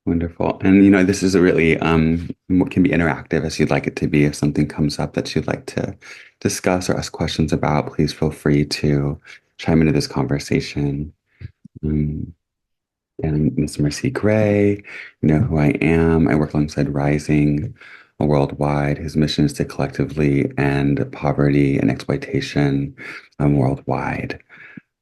Wonderful. And this is a really can be interactive as you'd like it to be. If something comes up that you'd like to discuss or ask questions about, please feel free to chime into this conversation. Um, and I'm Miss Mercy Gray. You know who I am. I work alongside Rising Worldwide. His mission is to collectively end poverty and exploitation worldwide.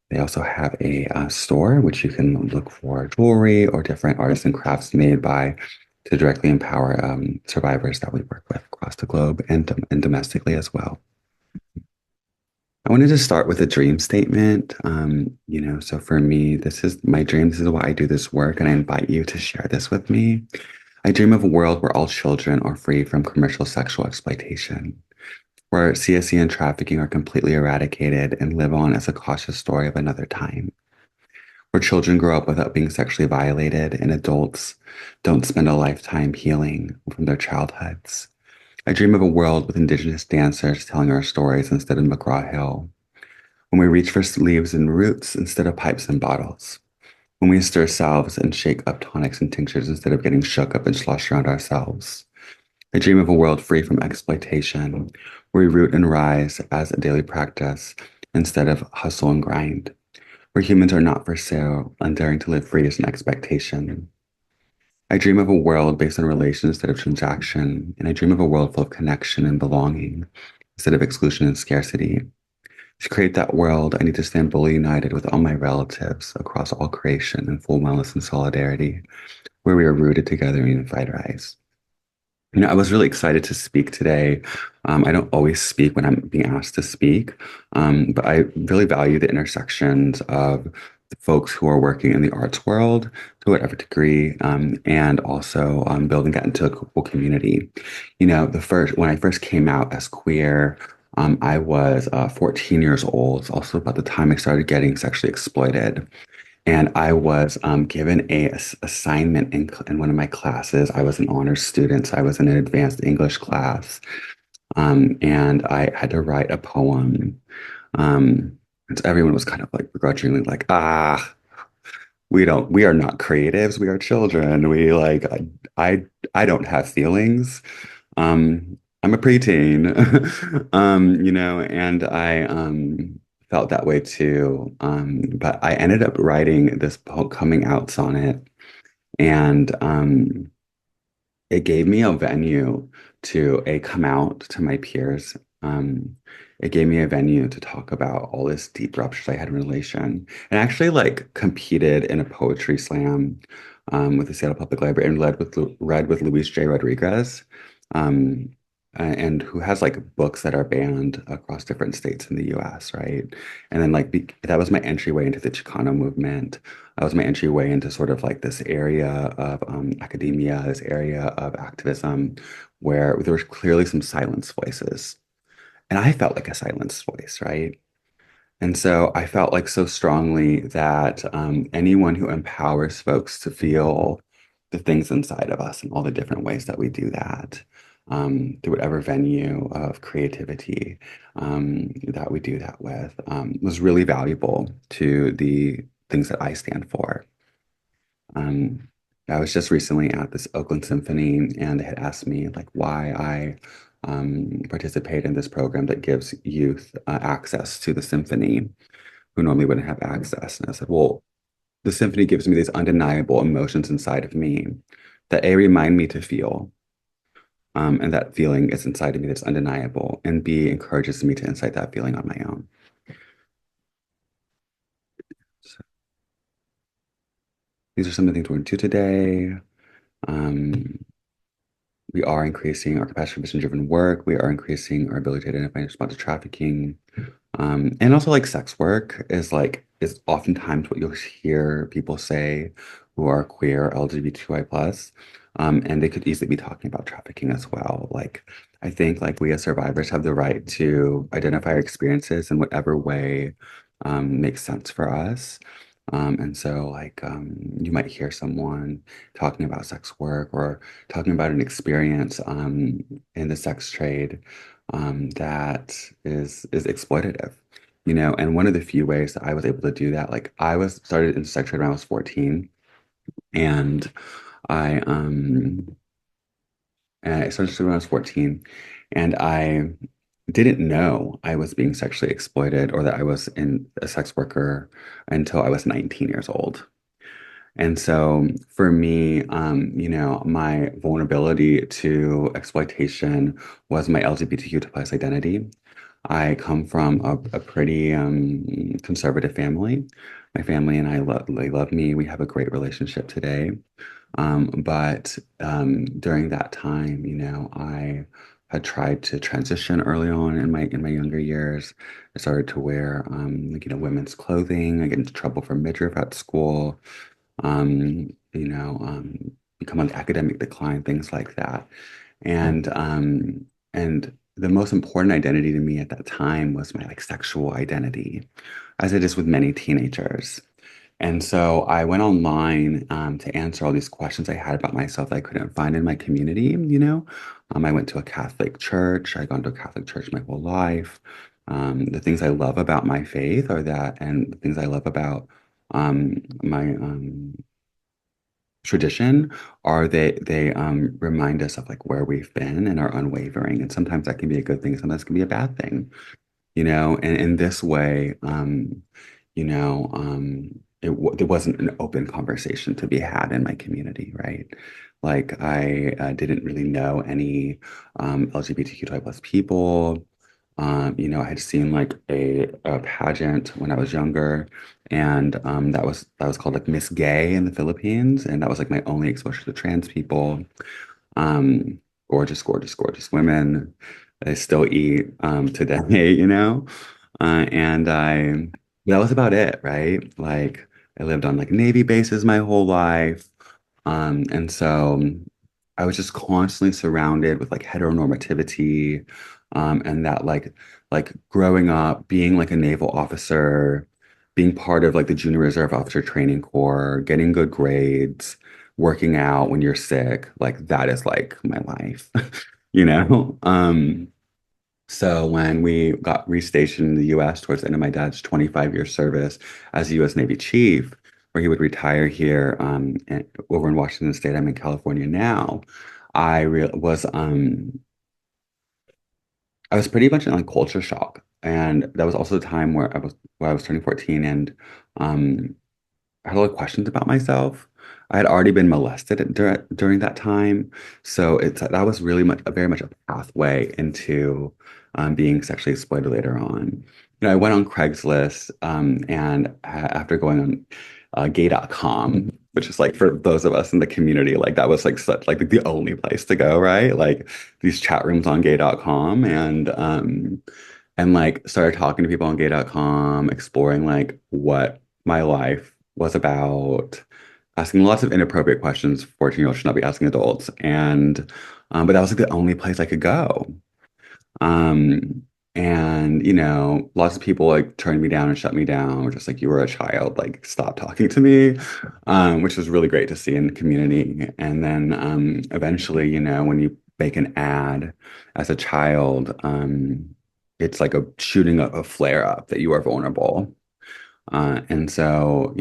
They also have a store which you can look for jewelry or different artists and crafts made by to directly empower survivors that we work with across the globe and domestically as well. I wanted to start with a dream statement. So for me, this is my dream. This is why I do this work, and I invite you to share this with me. I dream of a world where all children are free from commercial sexual exploitation, where CSE and trafficking are completely eradicated and live on as a cautious story of another time, where children grow up without being sexually violated and adults don't spend a lifetime healing from their childhoods. I dream of a world with indigenous dancers telling our stories instead of McGraw-Hill, when we reach for leaves and roots instead of pipes and bottles, when we stir salves and shake up tonics and tinctures instead of getting shook up and sloshed around ourselves. I dream of a world free from exploitation, where we root and rise as a daily practice instead of hustle and grind, where humans are not for sale and daring to live free as an expectation. I dream of a world based on relation instead of transaction, and I dream of a world full of connection and belonging instead of exclusion and scarcity. To create that world, I need to stand fully united with all my relatives across all creation in full wellness and solidarity, where we are rooted together in unified rise. I was really excited to speak today. I don't always speak when I'm being asked to speak, but I really value the intersections of the folks who are working in the arts world to whatever degree, and also building that into a global community. When I first came out as queer, I was 14 years old. It's also about the time I started getting sexually exploited. And I was given a assignment in one of my classes. I was an honors student, so I was in an advanced English class, and I had to write a poem. And so everyone was kind of like begrudgingly like, we are not creatives. We are children. I, I don't have feelings. I'm a preteen, and I felt that way too. But I ended up writing this coming out sonnet, and it gave me a venue to come out to my peers. It gave me a venue to talk about all this deep ruptures I had in relation, and actually like competed in a poetry slam with the Seattle Public Library and read with Luis J. Rodriguez. Um, and who has like books that are banned across different states in the US, right? And then that was my entryway into the Chicano movement. That was my entryway into sort of like this area of academia, this area of activism, where there was clearly some silenced voices. And I felt like a silenced voice, right? And so I felt like so strongly that anyone who empowers folks to feel the things inside of us and all the different ways that we do that, through whatever venue of creativity that we do that with, was really valuable to the things that I stand for. Um, I was just recently at this Oakland Symphony, and they had asked me like why I participate in this program that gives youth access to the symphony who normally wouldn't have access. And I said, well, the symphony gives me these undeniable emotions inside of me that A, remind me to feel, and that feeling is inside of me that's undeniable, and B, encourages me to incite that feeling on my own. So these are some of the things we're going to do today. Um, we are increasing our capacity for mission-driven work. We are increasing our ability to identify and respond to trafficking. And also like sex work is oftentimes what you'll hear people say who are queer, LGBTQI plus. And they could easily be talking about trafficking as well. Like I think like we as survivors have the right to identify our experiences in whatever way makes sense for us. And so you might hear someone talking about sex work or talking about an experience in the sex trade that is exploitative, and one of the few ways that I was able to do that, like I was started in sex trade when I was 14, and I I started when I was 14, and I didn't know I was being sexually exploited or that I was in a sex worker until I was 19 years old. And so for me, my vulnerability to exploitation was my LGBTQ plus identity. I come from a pretty conservative family. My family and I love they love me. We have a great relationship today. But during that time, I had tried to transition early on in my younger years. I started to wear women's clothing. I get into trouble for midriff at school. Become on academic decline, things like that. And the most important identity to me at that time was my like sexual identity, as it is with many teenagers. And so I went online to answer all these questions I had about myself that I couldn't find in my community. I went to a Catholic church. I'd gone to a Catholic church my whole life. The things I love about my faith are that, and the things I love about my tradition are they remind us of like where we've been and are unwavering. And sometimes that can be a good thing, sometimes it can be a bad thing. And in this way, there wasn't an open conversation to be had in my community, right? Like I didn't really know any LGBTQ plus people. I had seen like a pageant when I was younger, and that was called like Miss Gay in the Philippines, and that was like my only exposure to trans people. Gorgeous, gorgeous, gorgeous women. I still eat today, and that was about it, right? Like I lived on like Navy bases my whole life. And so I was just constantly surrounded with like heteronormativity, and that like growing up, being like a naval officer, being part of like the Junior Reserve Officer Training Corps, getting good grades, working out when you're sick, like that is like my life, you know? So when we got restationed in the US towards the end of my dad's 25-year service as a US Navy chief, where he would retire here over in Washington State, I'm in California now. I re I was pretty much in like culture shock, and that was also the time where I was turning 14, and um, I had a lot of questions about myself. I had already been molested during that time, so that was really very much a pathway into being sexually exploited later on. I went on Craigslist, and after going on gay.com, which is like for those of us in the community, like that was like such like the only place to go, right? Like these chat rooms on gay.com, and like started talking to people on gay.com, exploring like what my life was about, asking lots of inappropriate questions 14-year-olds should not be asking adults. And but that was like the only place I could go. Um, and lots of people like turned me down and shut me down, or just like you were a child, like stop talking to me, which was really great to see in the community. And then eventually, when you make an ad as a child, it's like a shooting a flare up that you are vulnerable. And so,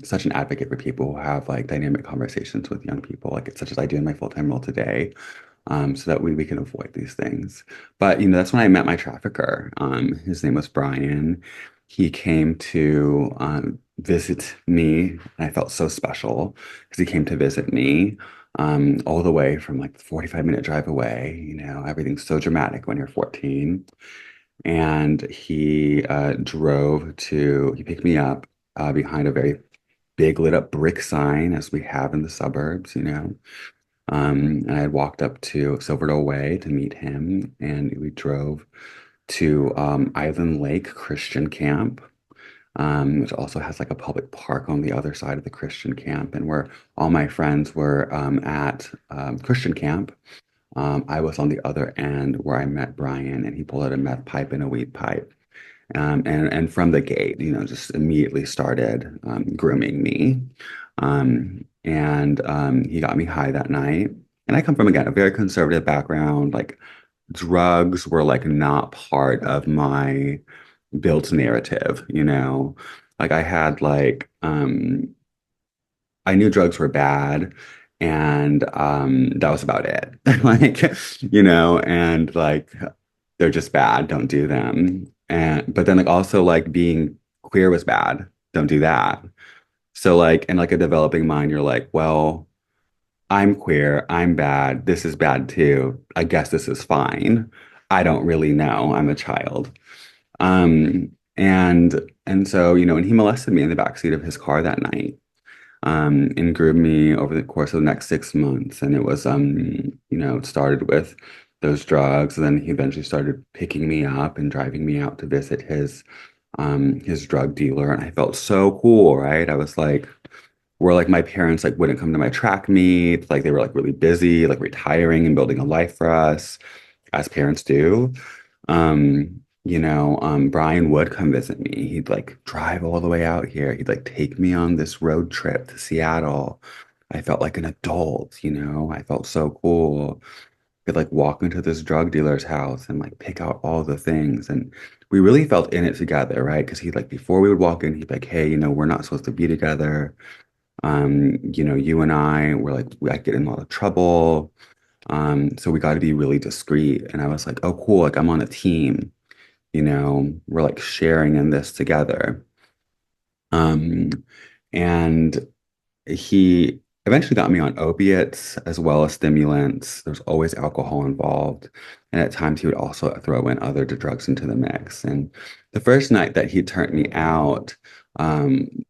such an advocate for people who have like dynamic conversations with young people, like it's such as I do in my full-time role today, so that we can avoid these things. But, that's when I met my trafficker. His name was Brian. He came to visit me, and I felt so special because he came to visit me all the way from like 45-minute drive away. Everything's so dramatic when you're 14. And he picked me up behind a very big lit up brick sign, as we have in the suburbs. And I had walked up to Silverdale Way to meet him, and we drove to Island Lake Christian Camp, which also has like a public park on the other side of the Christian camp, and where all my friends were at Christian camp. I was on the other end where I met Brian, and he pulled out a meth pipe and a weed pipe. And from the gate, just immediately started grooming me. And he got me high that night. And I come from, again, a very conservative background. Like drugs were like not part of my built narrative. Like I had like I knew drugs were bad, and that was about it. Like, and like they're just bad, don't do them. And but then like also like being queer was bad, don't do that. So like in like a developing mind, you're like, well, I'm queer, I'm bad, this is bad too. I guess this is fine. I don't really know. I'm a child. And so, and he molested me in the backseat of his car that night, and groomed me over the course of the next 6 months. And it was, it started with those drugs, and then he eventually started picking me up and driving me out to visit his drug dealer. And I felt so cool, right? I was like, where like my parents like wouldn't come to my track meet, like they were like really busy, like retiring and building a life for us, as parents do. Brian would come visit me. He'd like drive all the way out here. He'd like take me on this road trip to Seattle. I felt like an adult. I felt so cool. Could like walk into this drug dealer's house and like pick out all the things. And we really felt in it together, right? Because he like before we would walk in, he'd be like, hey, we're not supposed to be together. You and I were like, I get in a lot of trouble. So we got to be really discreet. And I was like, oh, cool. Like I'm on a team, we're like sharing in this together. Um, and he eventually got me on opiates as well as stimulants. There's always alcohol involved. And at times he would also throw in other drugs into the mix. And the first night that he turned me out,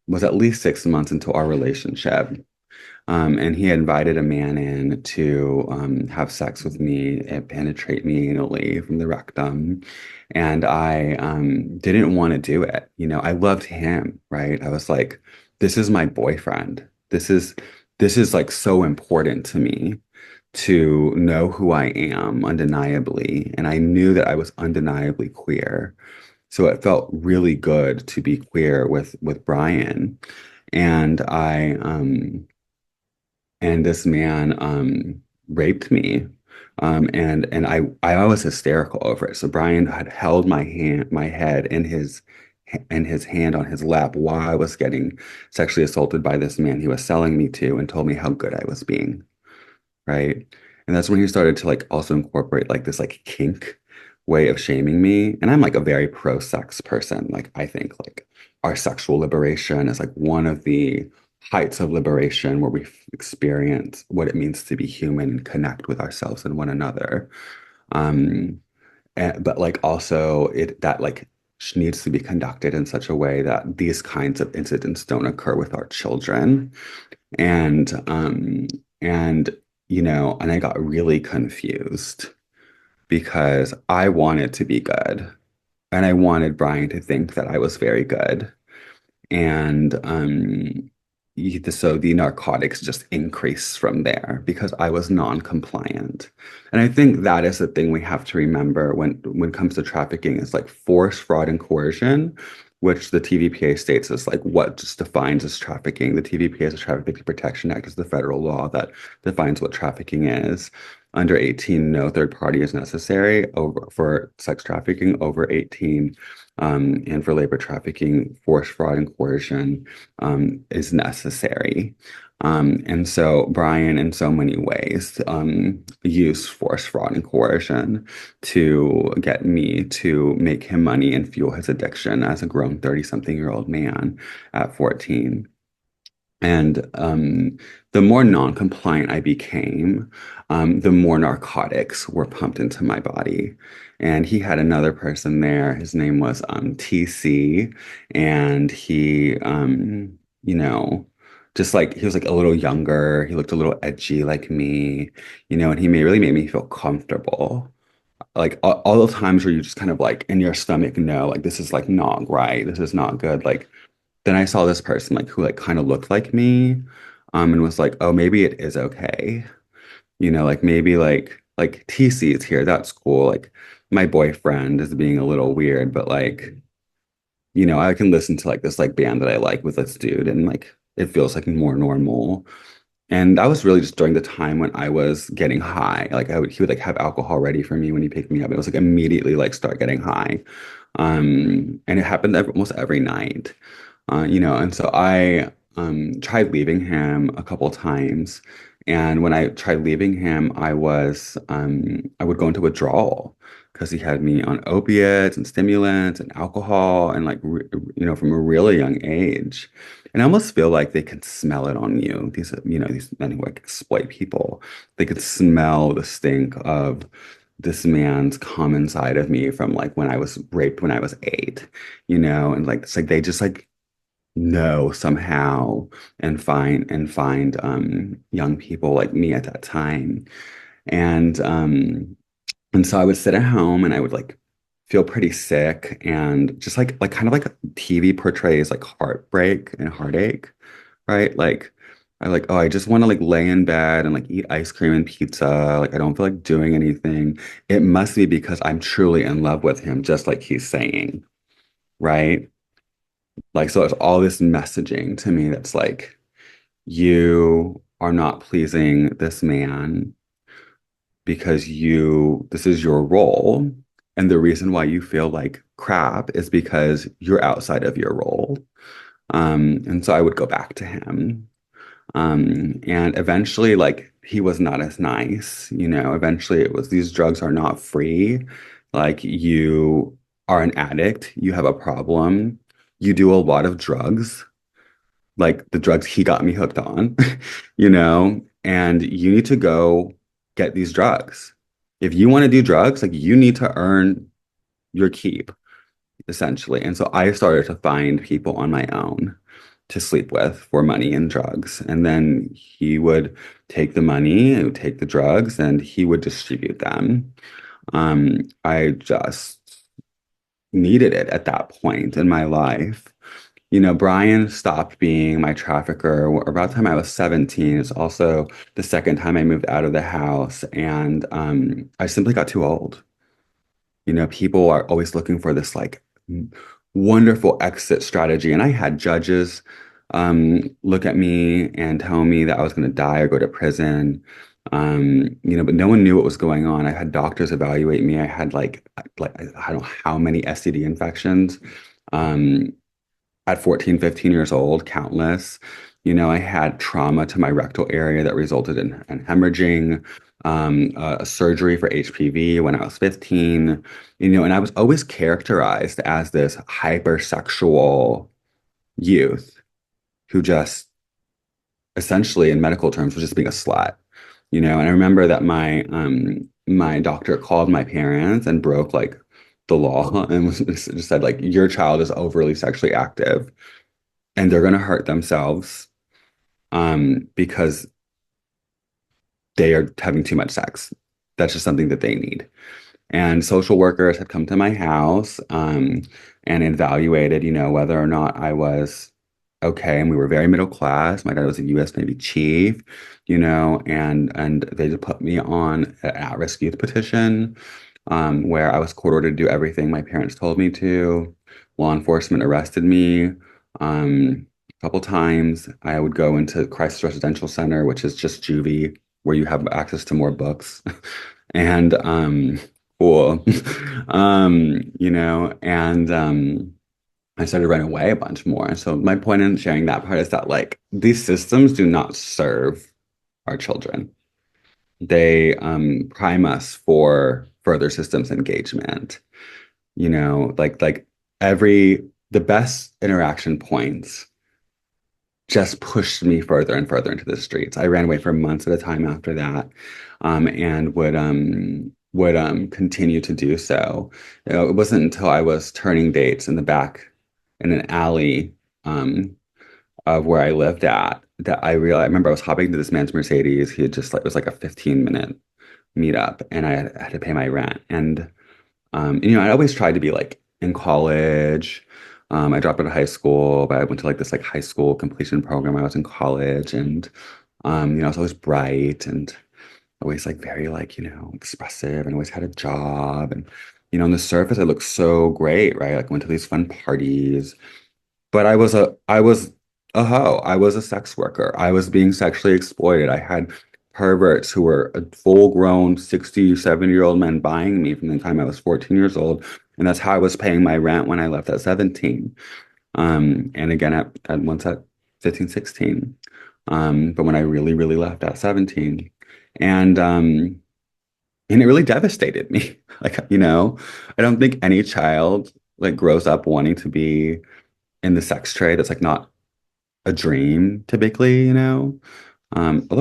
was at least 6 months into our relationship. And he had invited a man in to have sex with me and penetrate me anally from the rectum. And I didn't want to do it. I loved him, right? I was like, this is my boyfriend. This is like so important to me to know who I am undeniably. And I knew that I was undeniably queer. So it felt really good to be queer with Brian. And this man raped me. And I was hysterical over it. So Brian had held my head in his hand on his lap while I was getting sexually assaulted by this man he was selling me to, and told me how good I was being, right? And that's when he started to like also incorporate like this like kink way of shaming me. And I'm like a very pro-sex person. Like I think like our sexual liberation is like one of the heights of liberation where we experience what it means to be human and connect with ourselves and one another. Um, but like also it that like needs to be conducted in such a way that these kinds of incidents don't occur with our children. And I got really confused because I wanted to be good, and I wanted Brian to think that I was very good. And so the narcotics just increased from there because I was non-compliant. And I think that is the thing we have to remember when it comes to trafficking is like force, fraud, and coercion, which the TVPA states is like what just defines as trafficking. The TVPA is the Traffic Victim Protection Act is the federal law that defines what trafficking is. Under 18, no third party is necessary over for sex trafficking. Over 18, and for labor trafficking, force, fraud, and coercion is necessary. And so Brian, in so many ways, used force, fraud, and coercion to get me to make him money and fuel his addiction as a grown 30-something-year-old man at 14. And the more non-compliant I became, the more narcotics were pumped into my body. And he had another person there. His name was TC, and he, just like he was like a little younger. He looked a little edgy like me, and he really made me feel comfortable. Like all the times where you just kind of like in your stomach know, like this is like not right. This is not good. Like then I saw this person like who like kind of looked like me, and was like, oh, maybe it is okay. Like maybe like TC is here. That's cool. Like my boyfriend is being a little weird, but like, I can listen to like this like band that I like with this dude, and like it feels like more normal. And that was really just during the time when I was getting high. Like he would like have alcohol ready for me when he picked me up. It was like immediately like start getting high. And it happened almost every night. And so tried leaving him a couple times. And when I tried leaving him, I would go into withdrawal because he had me on opiates and stimulants and alcohol and like, from a really young age. And I almost feel like they could smell it on you. These men who like exploit people, they could smell the stink of this man's come inside of me from like when I was raped when I was 8, and like it's like they just like know somehow and find young people like me at that time. And so I would sit at home and I would like feel pretty sick and just like kind of like TV portrays like heartbreak and heartache, right? Like oh, I just want to like lay in bed and like eat ice cream and pizza. Like I don't feel like doing anything. It must be because I'm truly in love with him, just like he's saying, right? Like so it's all this messaging to me that's like, you are not pleasing this man because this is your role. And the reason why you feel like crap is because you're outside of your role. And so I would go back to him. And eventually, like, he was not as nice, eventually it was these drugs are not free. Like, you are an addict, you have a problem, you do a lot of drugs, like the drugs he got me hooked on, and you need to go get these drugs. If you want to do drugs, like, you need to earn your keep, essentially. And so I started to find people on my own to sleep with for money and drugs. And then he would take the money, he would take the drugs, and he would distribute them. I just needed it at that point in my life. Brian stopped being my trafficker about the time I was 17. It's also the second time I moved out of the house, and I simply got too old. People are always looking for this like wonderful exit strategy. And I had judges look at me and tell me that I was going to die or go to prison. But no one knew what was going on. I had doctors evaluate me. I had like I don't know how many STD infections. Um, at 14, 15 years old, countless. I had trauma to my rectal area that resulted in hemorrhaging, a surgery for HPV when I was 15, and I was always characterized as this hypersexual youth who just essentially, in medical terms, was just being a slut. And I remember that my doctor called my parents and broke like the law and just said like, your child is overly sexually active and they're going to hurt themselves because they are having too much sex. That's just something that they need. And social workers had come to my house and evaluated, whether or not I was okay. And we were very middle class. My dad was a U.S. Navy chief, and they just put me on an at-risk youth petition where I was court ordered to do everything my parents told me to. Law enforcement arrested me a couple times. I would go into Crisis Residential Center, which is just juvie, where you have access to more books. And cool. And I started running away a bunch more. And so my point in sharing that part is that like these systems do not serve our children. They prime us for further systems engagement. Like the best interaction points just pushed me further and further into the streets. I ran away for months at a time after that, and would continue to do so. It wasn't until I was turning dates in the back in an alley of where I lived at that I realized. I remember I was hopping to this man's Mercedes. He had just like it was like a 15-minute meetup, and I had to pay my rent. And I always tried to be like in college. I dropped out of high school, but I went to like this like high school completion program. I was in college, and I was always bright and always like very like expressive, and always had a job. And on the surface, I looked so great, right? Like went to these fun parties, but I was a hoe. I was a sex worker. I was being sexually exploited. I had perverts who were a full-grown 67-year-old men buying me from the time I was 14 years old. And that's how I was paying my rent when I left at 17. And again, at once at 15, 16. But when I really, really left at 17. And and it really devastated me. Like, I don't think any child like grows up wanting to be in the sex trade. That's like not a dream typically, although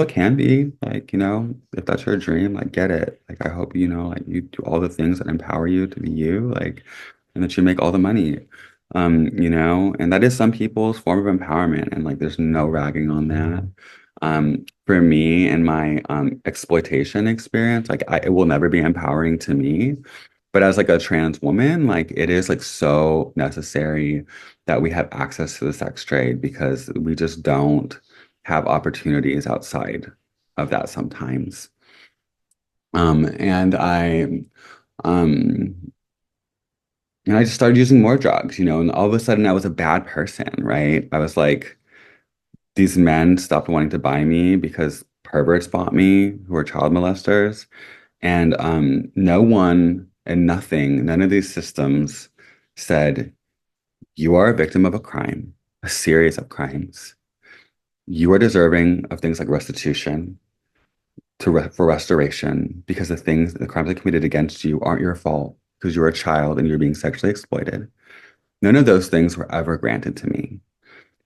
it can be like, if that's your dream, like get it. Like I hope, like you do all the things that empower you to be you, like, and that you make all the money. And that is some people's form of empowerment, and like there's no ragging on that. For me and my exploitation experience, like it will never be empowering to me. But as like a trans woman, like it is like so necessary that we have access to the sex trade because we just don't have opportunities outside of that sometimes. And um I just started using more drugs, and all of a sudden I was a bad person, right? I was like, these men stopped wanting to buy me because perverts bought me who were child molesters. And no one and nothing, none of these systems said, you are a victim of a crime, a series of crimes. You are deserving of things like restitution for restoration because the crimes that committed against you aren't your fault because you're a child and you're being sexually exploited. None of those things were ever granted to me.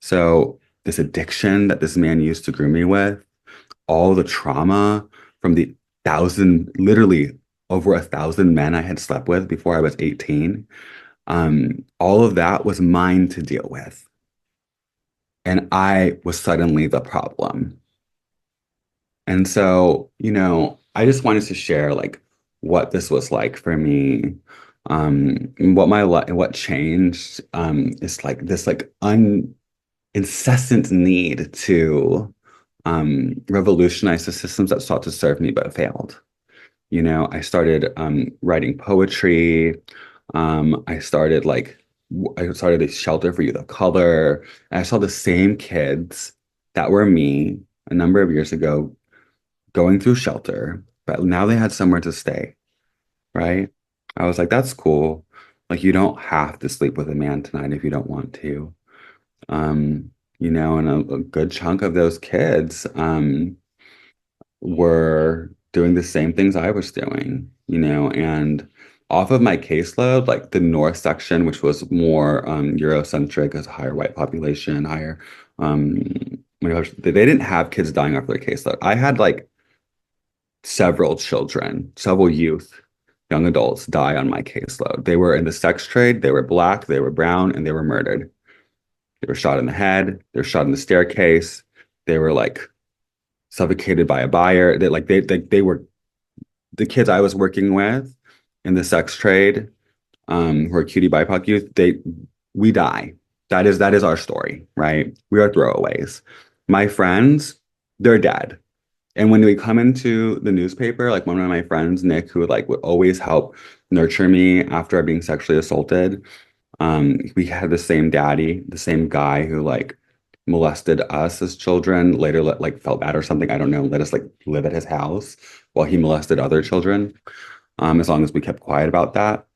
So this addiction that this man used to groom me with, all the trauma from the literally over 1,000 men I had slept with before I was 18, all of that was mine to deal with. And I was suddenly the problem. And so, I just wanted to share like what this was like for me. What changed is like this like un incessant need to revolutionize the systems that sought to serve me but failed. I started writing poetry. I started a shelter for youth of color. And I saw the same kids that were me a number of years ago going through shelter, but now they had somewhere to stay, right? I was like, that's cool. Like, you don't have to sleep with a man tonight if you don't want to. And a good chunk of those kids were doing the same things I was doing, and off of my caseload, like the North section, which was more Eurocentric, as a higher white population, higher, um, my gosh, they didn't have kids dying off their caseload. I had like several children, several youth, young adults die on my caseload. They were in the sex trade, they were Black, they were brown, and they were murdered. They were shot in the head, they were shot in the staircase, they were like suffocated by a buyer. They were the kids I was working with in the sex trade, who are cutie BIPOC youth. We die. That is our story, right? We are throwaways. My friends, they're dead. And when we come into the newspaper, like one of my friends, Nick, who would always help nurture me after being sexually assaulted, we had the same daddy, the same guy who like molested us as children, later like felt bad or something, I don't know, let us like live at his house while he molested other children, as long as we kept quiet about that.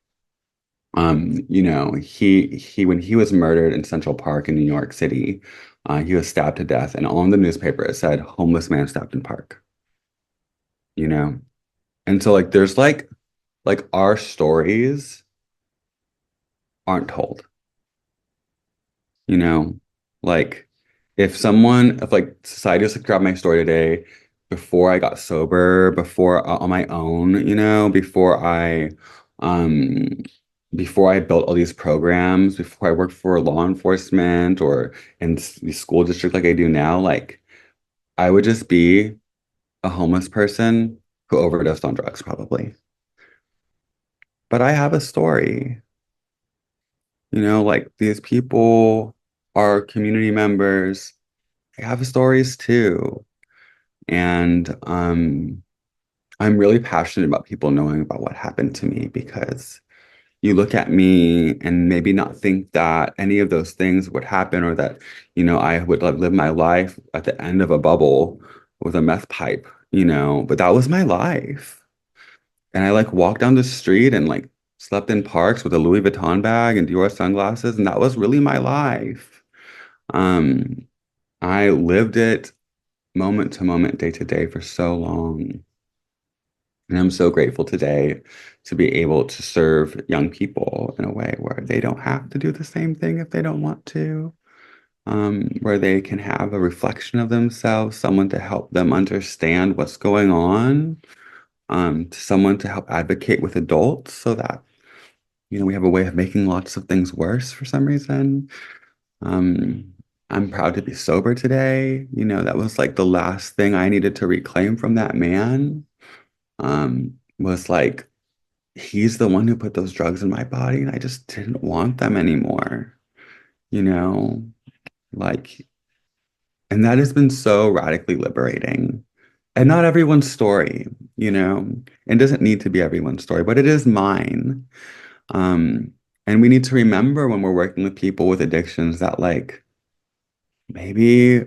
He when he was murdered in Central Park in New York City, he was stabbed to death, and on the newspaper it said homeless man stabbed in park, you know? And so like there's like our stories aren't told, you know? Like if like society was to grab my story today before I got sober, before on my own, um before I built all these programs, before I worked for law enforcement or in the school district like I do now, like I would just be a homeless person who overdosed on drugs probably. But I have a story, like these people are community members. They have stories too. And I'm really passionate about people knowing about what happened to me because you look at me and maybe not think that any of those things would happen or that, I would like live my life at the end of a bubble with a meth pipe, but that was my life. And I like walked down the street and like slept in parks with a Louis Vuitton bag and Dior sunglasses, and that was really my life. Um, I lived it moment to moment, day to day for so long. And I'm so grateful today to be able to serve young people in a way where they don't have to do the same thing if they don't want to, where they can have a reflection of themselves, someone to help them understand what's going on, to someone to help advocate with adults so that, we have a way of making lots of things worse for some reason. Um, I'm proud to be sober today. That was like the last thing I needed to reclaim from that man, was like, he's the one who put those drugs in my body, and I just didn't want them anymore, you know? Like, and that has been so radically liberating. And not everyone's story, you know? It doesn't need to be everyone's story, but it is mine. Um, and we need to remember when we're working with people with addictions that, like, maybe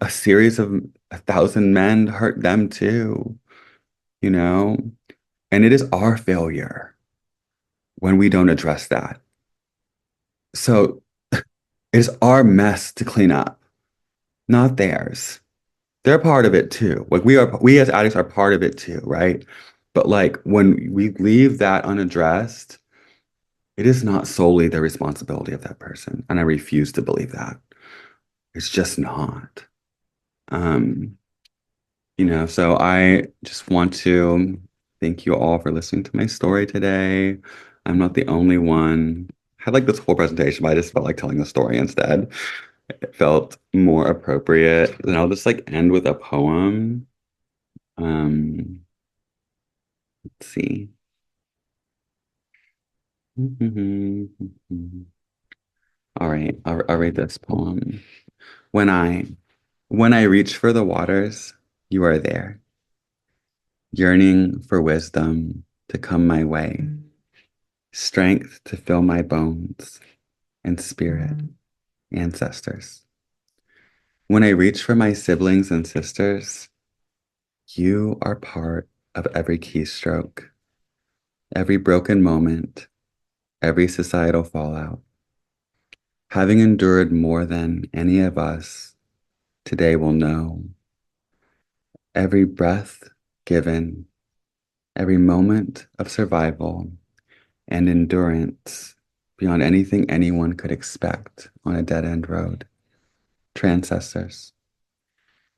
a series of 1,000 men hurt them too, you know? And it is our failure when we don't address that. So it's our mess to clean up, not theirs. They're part of it too. Like we as addicts are part of it too, right? But like when we leave that unaddressed, it is not solely the responsibility of that person. And I refuse to believe that. It's just not. Um, so I just want to thank you all for listening to my story today. I'm not the only one. I had like this whole presentation, but I just felt like telling the story instead. It felt more appropriate. And I'll just like end with a poem. Um, let's see. All right, I'll read this poem. When I when I reach for the waters, you are there, yearning for wisdom to come my way, strength to fill my bones, and spirit, ancestors. When I reach for my siblings and sisters, you are part of every keystroke, every broken moment, every societal fallout. Having endured more than any of us today will know, every breath given, every moment of survival and endurance beyond anything anyone could expect on a dead end road. Transcestors.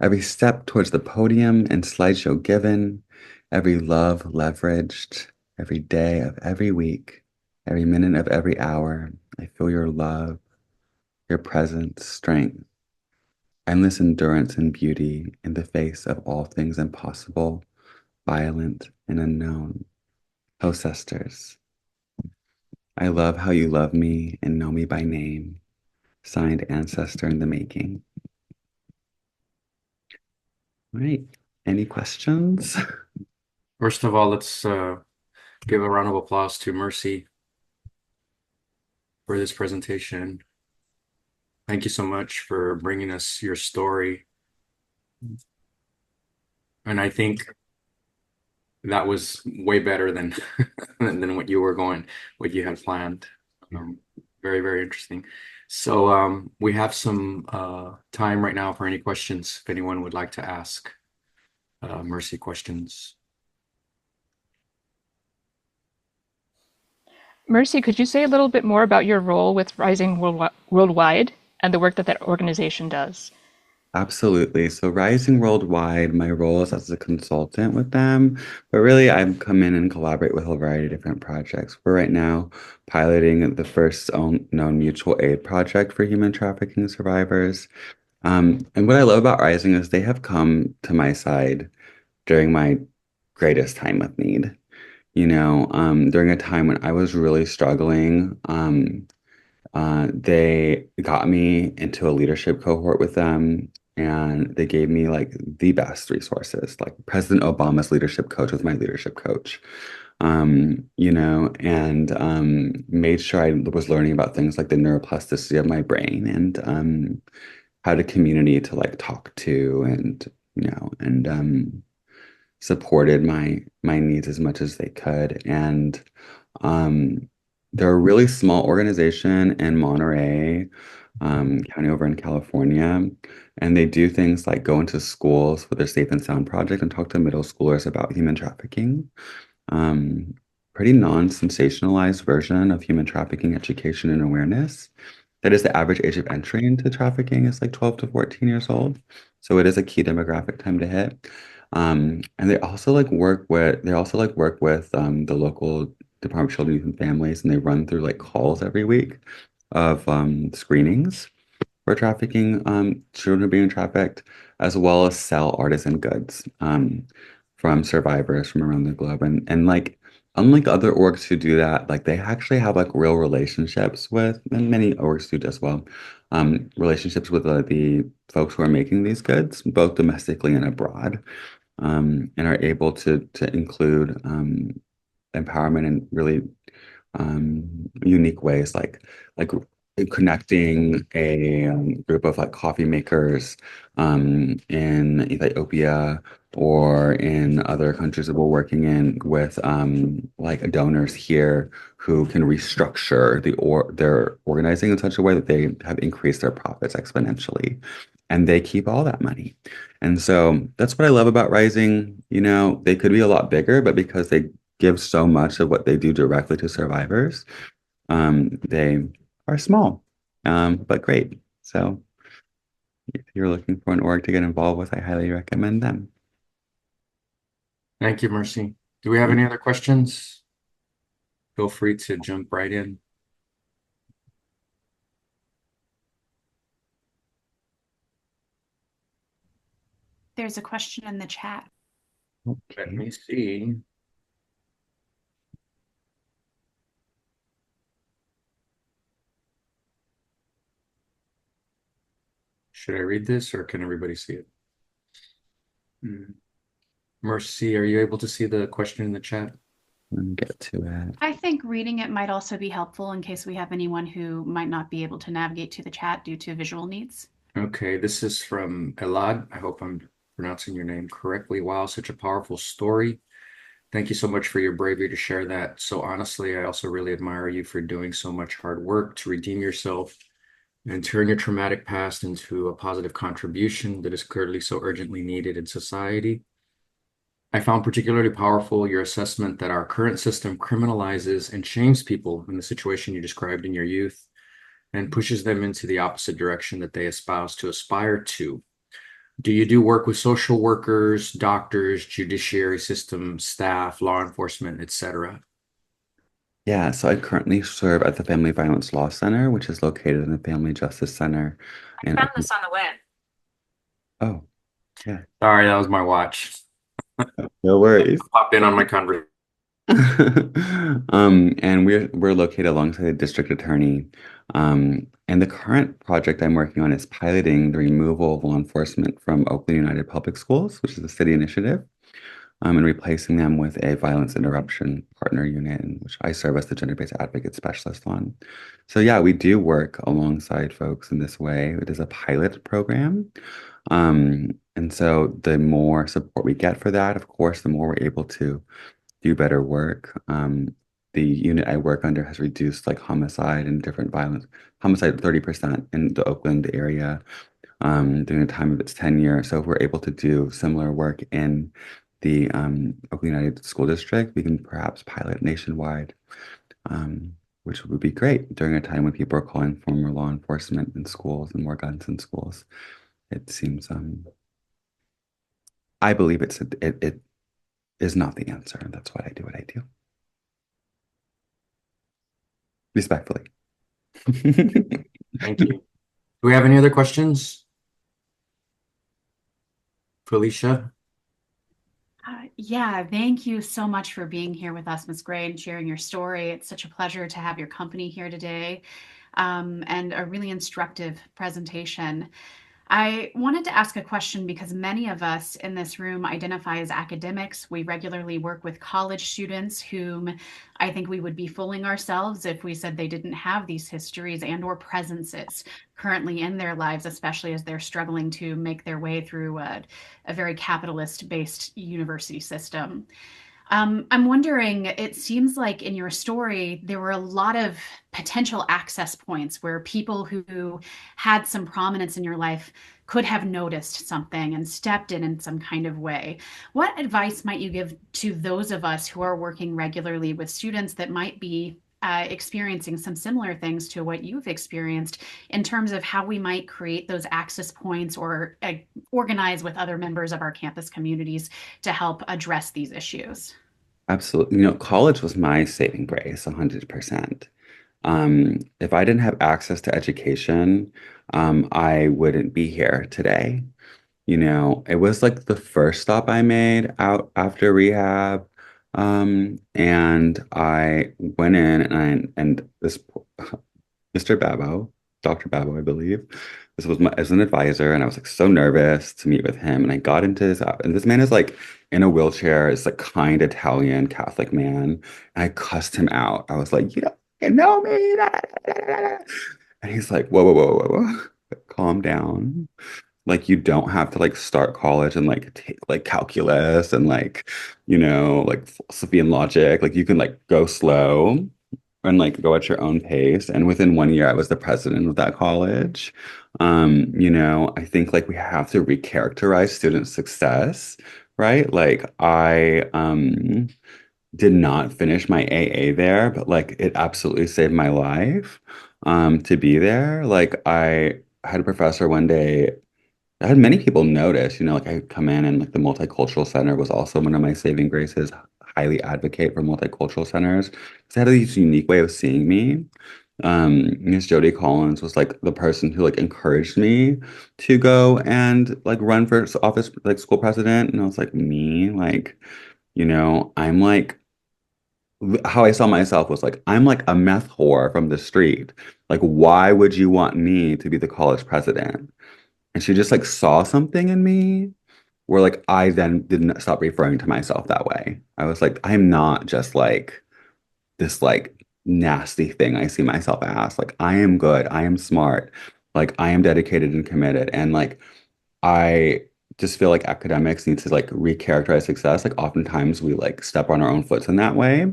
Every step towards the podium and slideshow given, every love leveraged, every day of every week, every minute of every hour, I feel your love, your presence, strength, endless endurance and beauty in the face of all things impossible, violent, and unknown. Ancestors, I love how you love me and know me by name. Signed, Ancestor in the Making. All right. Any questions? First of all, let's give a round of applause to Mercy for this presentation. Thank you so much for bringing us your story. And I think that was way better than than what you had planned. Um, Very, very interesting. So we have some time right now for any questions if anyone would like to ask Mercy questions. Mercy, could you say a little bit more about your role with Worldwide and the work that that organization does? Absolutely. So Rising Worldwide, my role is as a consultant with them, but really I've come in and collaborate with a variety of different projects. We're right now piloting the first known mutual aid project for human trafficking survivors. And what I love about Rising is they have come to my side during my greatest time of need. During a time when I was really struggling, they got me into a leadership cohort with them, and they gave me like the best resources. Like President Obama's leadership coach was my leadership coach, and made sure I was learning about things like the neuroplasticity of my brain and how to community to like talk to and supported my needs as much as they could. And they're a really small organization in Monterey. county over in California. And they do things like go into schools with their Safe and Sound project and talk to middle schoolers about human trafficking. Um, Pretty non-sensationalized version of human trafficking education and awareness. That is the average age of entry into trafficking is like 12 to 14 years old. So it is a key demographic time to hit. And they also like work with the local Department of Children, Youth and Families, and they run through like calls every week of screenings for trafficking, children who are being trafficked, as well as sell artisan goods from survivors from around the globe. And like, unlike other orgs who do that, like they actually have like real relationships with, and many orgs do as well, relationships with the folks who are making these goods, both domestically and abroad, and are able to include empowerment in really unique ways, like connecting a group of like coffee makers in Ethiopia or in other countries that we're working in with like donors here who can restructure their organizing in such a way that they have increased their profits exponentially. And they keep all that money. And so that's what I love about Rising. You know, they could be a lot bigger, but because they give so much of what they do directly to survivors, they are small, but great. So if you're looking for an org to get involved with, I highly recommend them. Thank you, Mercy. Do we have any other questions? Feel free to jump right in. There's a question in the chat. Let Okay. me see. Should I read this or can everybody see it? Mercy, are you able to see the question in the chat? Let me get to it. I think reading it might also be helpful in case we have anyone who might not be able to navigate to the chat due to visual needs. Okay, this is from Elad. I hope I'm pronouncing your name correctly. Wow, such a powerful story. Thank you so much for your bravery to share that. So honestly, I also really admire you for doing so much hard work to redeem yourself and turn your traumatic past into a positive contribution that is currently so urgently needed in society. I found particularly powerful your assessment that our current system criminalizes and shames people in the situation you described in your youth and pushes them into the opposite direction that they espouse to aspire to. Do you do work with social workers, doctors, judiciary system, staff, law enforcement, etc.? Yeah, so I currently serve at the Family Violence Law Center, which is located in the Family Justice Center in Found this on the web. Oh, yeah. Sorry, that was my watch. No worries. Popped in on my conversation. And we're located alongside the district attorney. And the current project I'm working on is piloting the removal of law enforcement from Oakland United Public Schools, which is a city initiative, and replacing them with a violence interruption partner unit, in which I serve as the gender-based advocate specialist on. So yeah, we do work alongside folks in this way. It is a pilot program. And so the more support we get for that, of course, the more we're able to do better work. The unit I work under has reduced like homicide and different violence, homicide 30% in the Oakland area during the time of its tenure. So if we're able to do similar work in the Oakland United School District, we can perhaps pilot nationwide, which would be great during a time when people are calling for more law enforcement in schools and more guns in schools. It seems, I believe it is not the answer. And that's why I do what I do. Respectfully. Thank you. Do we have any other questions? Felicia? Yeah, thank you so much for being here with us, Ms. Gray, and sharing your story. It's such a pleasure to have your company here today, and a really instructive presentation. I wanted to ask a question because many of us in this room identify as academics. We regularly work with college students whom I think we would be fooling ourselves if we said they didn't have these histories and or presences currently in their lives, especially as they're struggling to make their way through a very capitalist-based university system. I'm wondering, it seems like in your story, there were a lot of potential access points where people who had some prominence in your life could have noticed something and stepped in some kind of way. What advice might you give to those of us who are working regularly with students that might be experiencing some similar things to what you've experienced in terms of how we might create those access points or organize with other members of our campus communities to help address these issues? Absolutely. College was my saving grace, 100%. If I didn't have access to education, I wouldn't be here today. It was like the first stop I made out after rehab. And I went in and this Mr. Babbo, Dr. Babbo, I believe. This was as an advisor, and I was like so nervous to meet with him. And I got into his, and this man is like in a wheelchair, is like kind Italian Catholic man. And I cussed him out. I was like, you don't fucking know me. Da, da, da, da, da." And he's like, whoa, whoa, whoa, whoa, whoa. Calm down. Like you don't have to like start college and like take like calculus and like, like philosophy and logic. Like you can like go slow and like go at your own pace. And within 1 year, I was the president of that college. I think like we have to recharacterize student success, right? Like I did not finish my AA there, but like it absolutely saved my life to be there. Like I had a professor one day. I had many people notice, like I come in and like the multicultural center was also one of my saving graces, highly advocate for multicultural centers. Because they had this unique way of seeing me. Miss Jody Collins was like the person who like encouraged me to go and like run for office, like school president. And I was like, me, like, I'm like, how I saw myself was like, I'm like a meth whore from the street. Like, why would you want me to be the college president? And she just like saw something in me where like I then didn't stop referring to myself that way. I was like, I'm not just like this like nasty thing I see myself as. Like I am good. I am smart. Like I am dedicated and committed. And like I just feel like academics need to like recharacterize success. Like oftentimes we like step on our own foots in that way,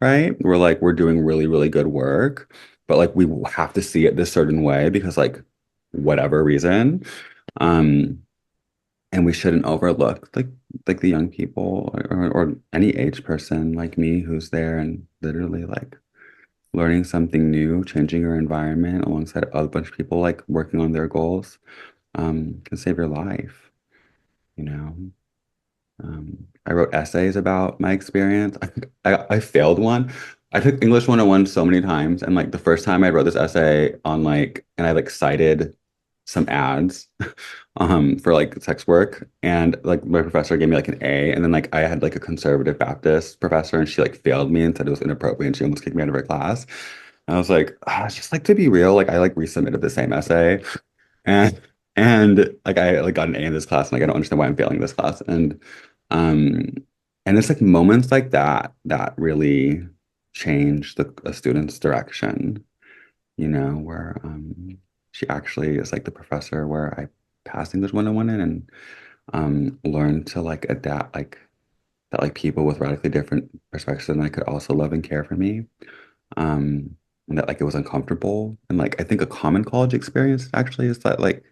right? We're like we're doing really, really good work, but like we have to see it this certain way because like whatever reason. Um, and we shouldn't overlook like the young people or any age person like me who's there and literally like learning something new, changing your environment alongside a bunch of people like working on their goals can save your life, you know. I wrote essays about my experience. I failed one. I took English 101 so many times, and like the first time I wrote this essay on like, and I like cited some ads for like sex work, and like my professor gave me like an A, and then like I had like a conservative Baptist professor, and she like failed me and said it was inappropriate, and she almost kicked me out of her class. And I was like, it's just like to be real, like I like resubmitted the same essay, and like I like got an A in this class, and like I don't understand why I'm failing this class. Um and it's like moments like that that really change a student's direction, where she actually is like the professor where I passed English 101 in and learned to like adapt like that like people with radically different perspectives than I could also love and care for me. And that like it was uncomfortable. And like I think a common college experience actually is that like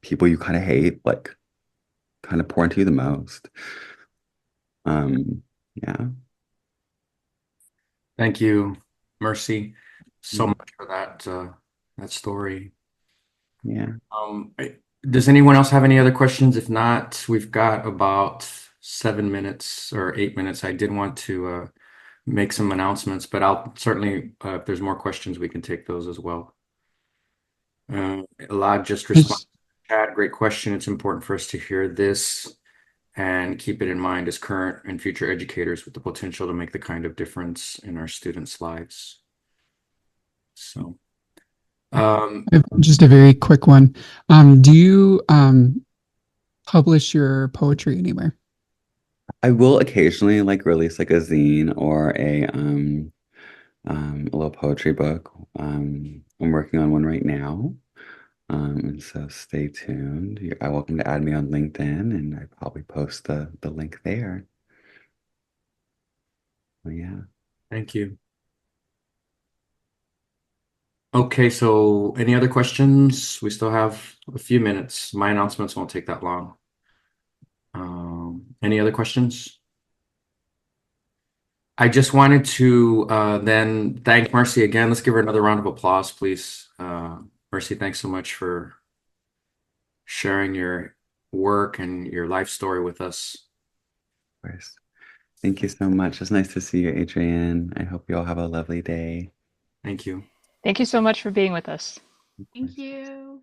people you kind of hate, like kind of pour into you the most. Yeah. Thank you, Mercy, so Mm, much for that story. yeah. Does anyone else have any other questions? If not, we've got about 7 minutes or 8 minutes. I did want to make some announcements, but I'll certainly, if there's more questions, we can take those as well. Elad just responded. Yes. Chad, great question. It's important for us to hear this and keep it in mind as current and future educators with the potential to make the kind of difference in our students' lives. So, Just a very quick one. Do you publish your poetry anywhere? I will occasionally like release like a zine or a little poetry book. I'm working on one right now. And so stay tuned. You're welcome to add me on LinkedIn and I probably post the link there. Well, yeah. Thank you. Okay, so any other questions? We still have a few minutes. My announcements won't take that long. Any other questions? I just wanted to then thank Mercy again. Let's give her another round of applause, please. Mercy, thanks so much for sharing your work and your life story with us. Of course. Thank you so much. It's nice to see you, Adrienne. I hope you all have a lovely day. Thank you. Thank you so much for being with us. Thank you.